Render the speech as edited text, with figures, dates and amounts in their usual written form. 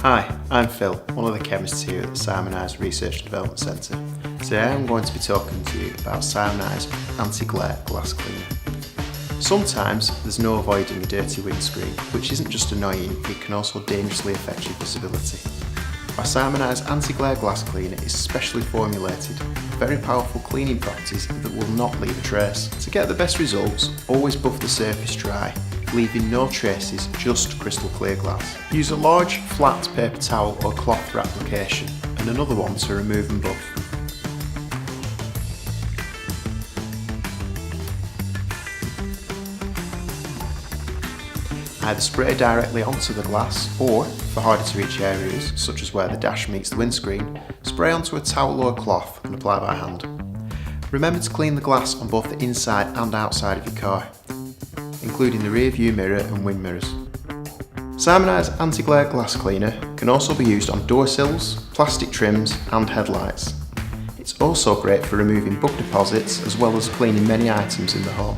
Hi, I'm Phil, one of the chemists here at the Simoniz Research and Development Centre. Today I'm going to be talking to you about Simoniz anti-glare glass cleaner. Sometimes there's no avoiding a dirty windscreen, which isn't just annoying, it can also dangerously affect your visibility. Our Simoniz anti-glare glass cleaner is specially formulated with very powerful cleaning properties that will not leave a trace. To get the best results, always buff the surface dry, leaving no traces, just crystal clear glass. Use a large flat paper towel or cloth for application and another one to remove and buff. Either spray directly onto the glass or, for harder to reach areas, such as where the dash meets the windscreen, spray onto a towel or cloth and apply by hand. Remember to clean the glass on both the inside and outside of your car, including the rear view mirror and wind mirrors. Simoniz anti-glare glass cleaner can also be used on door sills, plastic trims and headlights. It's also great for removing bug deposits as well as cleaning many items in the home.